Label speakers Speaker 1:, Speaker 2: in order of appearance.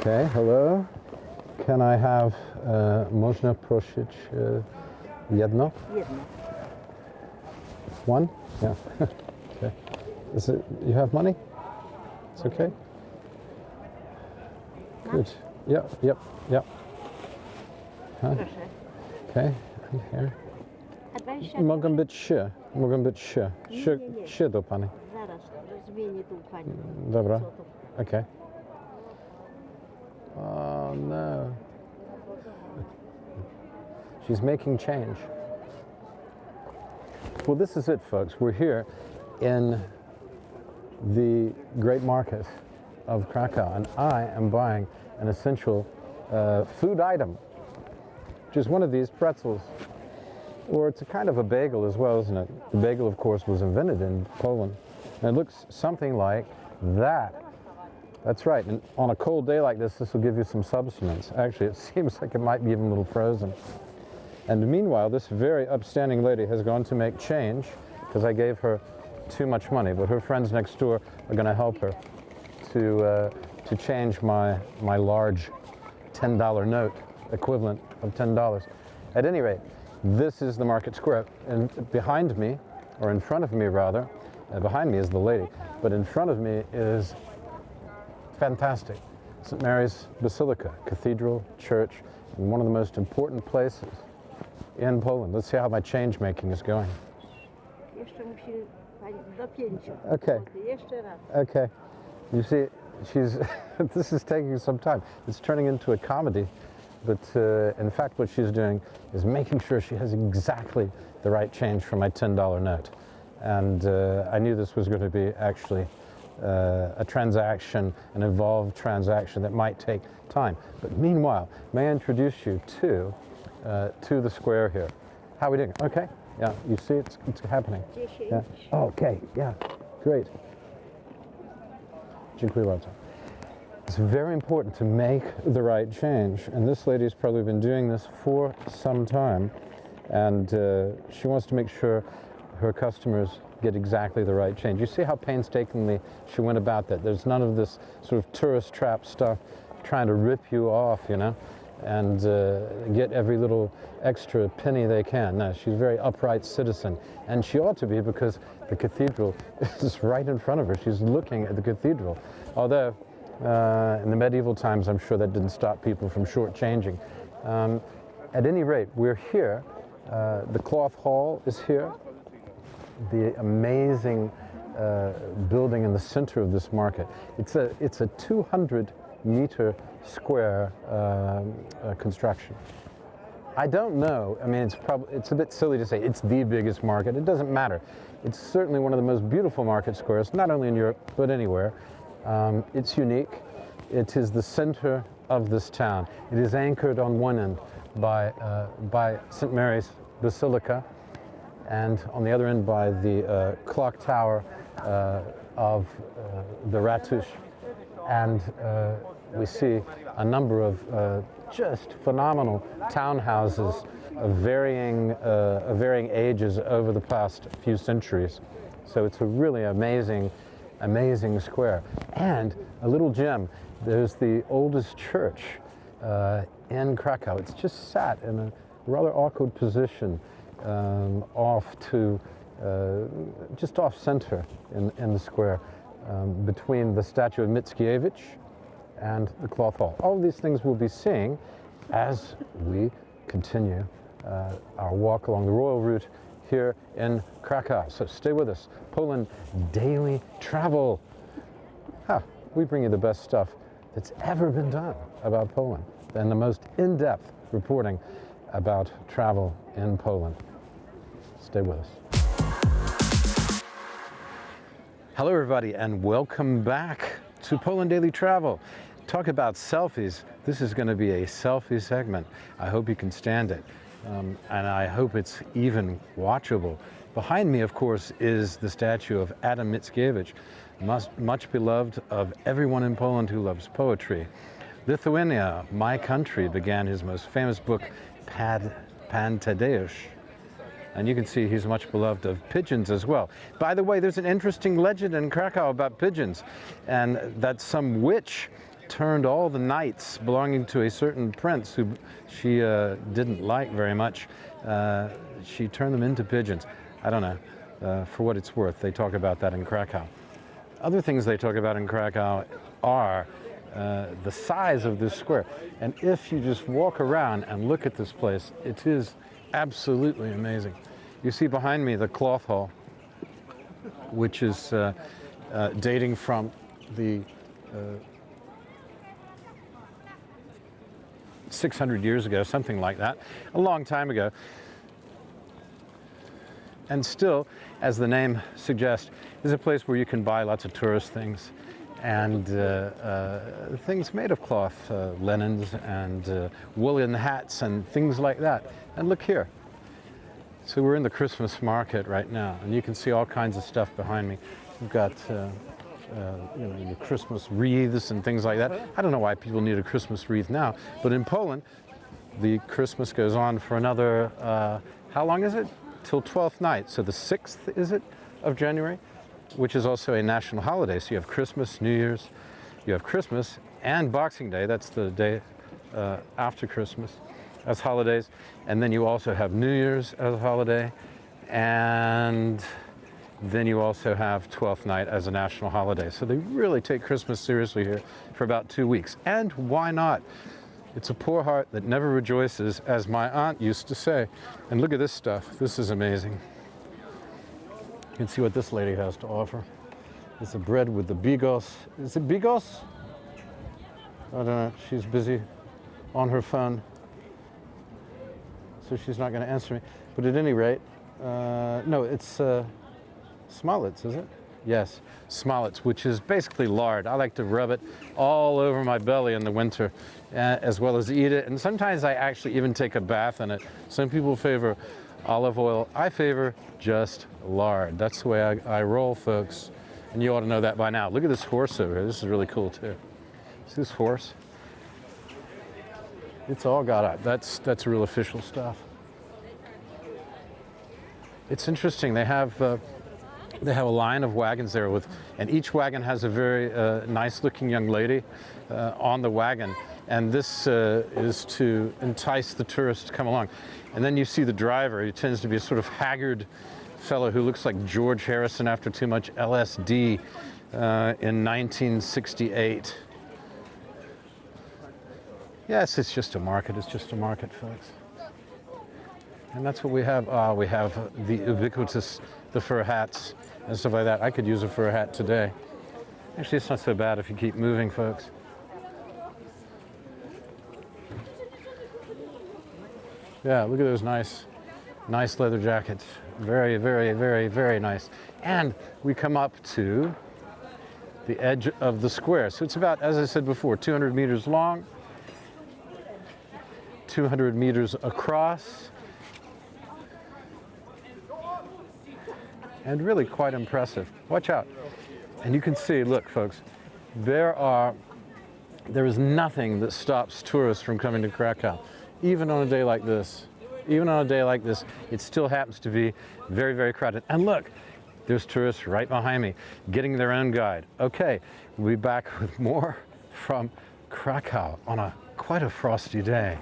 Speaker 1: Okay, hello. Can I have, można prosić jedno?
Speaker 2: Jedno.
Speaker 1: One? Yeah. Okay. Is it, you have money? It's okay? Good. Yep. Huh?
Speaker 2: Proszę.
Speaker 1: Okay, here.
Speaker 2: A 20
Speaker 1: Mogą być trzy.
Speaker 2: Nie.
Speaker 1: Trzy do pani.
Speaker 2: Zaraz zmienię tą panią.
Speaker 1: Dobra.
Speaker 2: Co to?
Speaker 1: Okay. Oh no. She's making change. Well, this is it, folks. We're here in the great market of Krakow, and I am buying an essential food item, which is one of these pretzels. Or it's a kind of a bagel as well, isn't it? The bagel, of course, was invented in Poland. And it looks something like that. That's right, and on a cold day like this will give you some substance. Actually, it seems like it might be even a little frozen. And meanwhile, this very upstanding lady has gone to make change because I gave her too much money, but her friends next door are going to help her to change my large $10 note, equivalent of $10. At any rate, this is the market square, and behind me, or in front of me rather, behind me is the lady, but in front of me is fantastic. St. Mary's Basilica, cathedral, church, and one of the most important places in Poland. Let's see how my change making is going.
Speaker 2: Jeszcze musi pani do 5.
Speaker 1: Okay.
Speaker 2: Jeszcze raz.
Speaker 1: Okay. You see, she's this is taking some time. It's turning into a comedy, but in fact what she's doing is making sure she has exactly the right change for my $10 note. And I knew this was going to be actually a transaction, an involved transaction that might take time. But meanwhile, may I introduce you to the square here. How are we doing? Okay? Yeah, you see it's happening.
Speaker 2: 10.
Speaker 1: Yeah. Oh, okay, yeah, great. Dziękuję bardzo. It's very important to make the right change, and this lady's probably been doing this for some time, and she wants to make sure her customers get exactly the right change. You see how painstakingly she went about that. There's none of this sort of tourist trap stuff trying to rip you off, you know, and get every little extra penny they can. No, she's a very upright citizen, and she ought to be because the cathedral is right in front of her. She's looking at the cathedral. Although in the medieval times, I'm sure that didn't stop people from shortchanging. At any rate, we're here. The cloth hall is here. The amazing building in the center of this market. It's a 200-meter square construction. I don't know. I mean, it's a bit silly to say it's the biggest market. It doesn't matter. It's certainly one of the most beautiful market squares, not only in Europe but anywhere. It's unique. It is the center of this town. It is anchored on one end by St. Mary's Basilica, and on the other end by the clock tower of the Ratusz. And we see a number of just phenomenal townhouses of varying ages over the past few centuries. So it's a really amazing square. And a little gem, there's the oldest church in Krakow. It's just sat in a rather awkward position just off center in the square, between the statue of Mickiewicz and the cloth hall. All of these things we'll be seeing as we continue our walk along the royal route here in Krakow. So stay with us. Poland Daily Travel. We bring you the best stuff that's ever been done about Poland and the most in-depth reporting about travel in Poland. Stay with us. Hello everybody, and welcome back to Poland Daily Travel. Talk about selfies. This is going to be a selfie segment. I hope you can stand it, and I hope it's even watchable. Behind me, of course, is the statue of Adam Mickiewicz, much beloved of everyone in Poland who loves poetry. Lithuania, my country, began his most famous book, Pan Tadeusz. And you can see he's much beloved of pigeons as well. By the way, there's an interesting legend in Krakow about pigeons, and that some witch turned all the knights belonging to a certain prince who she didn't like very much. She turned them into pigeons. I don't know, for what it's worth. They talk about that in Krakow. Other things they talk about in Krakow are the size of this square. And if you just walk around and look at this place, it is absolutely amazing. You see behind me the cloth hall, which is dating from the 600 years ago, something like that, a long time ago. And still, as the name suggests, is a place where you can buy lots of tourist things and things made of cloth, linens and woolen hats and things like that. And look here. So we're in the Christmas market right now, and you can see all kinds of stuff behind me. We've got you know, your Christmas wreaths and things like that. I don't know why people need a Christmas wreath now, but in Poland, the Christmas goes on for another, how long is it? Till 12th night. So the 6th, is it, of January, which is also a national holiday. So you have Christmas, New Year's, you have Christmas and Boxing Day. That's the day after Christmas as holidays. And then you also have New Year's as a holiday. And then you also have 12th night as a national holiday. So they really take Christmas seriously here for about 2 weeks. And why not? It's a poor heart that never rejoices, as my aunt used to say. And look at this stuff. This is amazing. You can see what this lady has to offer. It's a bread with the bigos. Is it bigos? I don't know. She's busy on her phone, so she's not going to answer me. But at any rate, no, it's smallets, is it? Yes, smallets, which is basically lard. I like to rub it all over my belly in the winter, as well as eat it. And sometimes I actually even take a bath in it. Some people favor olive oil. I favor just lard. That's the way I roll, folks. And you ought to know that by now. Look at this horse over here. This is really cool, too. See this horse? It's all got up. That's real official stuff. It's interesting. They have a line of wagons there and each wagon has a very nice-looking young lady on the wagon. And this is to entice the tourists to come along. And then you see the driver. He tends to be a sort of haggard fellow who looks like George Harrison after too much LSD in 1968. Yes, it's just a market. It's just a market, folks. And that's what we have. We have the ubiquitous, the fur hats and stuff like that. I could use a fur hat today. Actually, it's not so bad if you keep moving, folks. Yeah, look at those nice leather jackets. Very, very, very, very nice. And we come up to the edge of the square. So it's about, as I said before, 200 meters long, 200 meters across, and really quite impressive. Watch out. And you can see, look, folks, there is nothing that stops tourists from coming to Krakow. Even on a day like this, it still happens to be very, very crowded. And look, there's tourists right behind me getting their own guide. Okay, we'll be back with more from Krakow on quite a frosty day.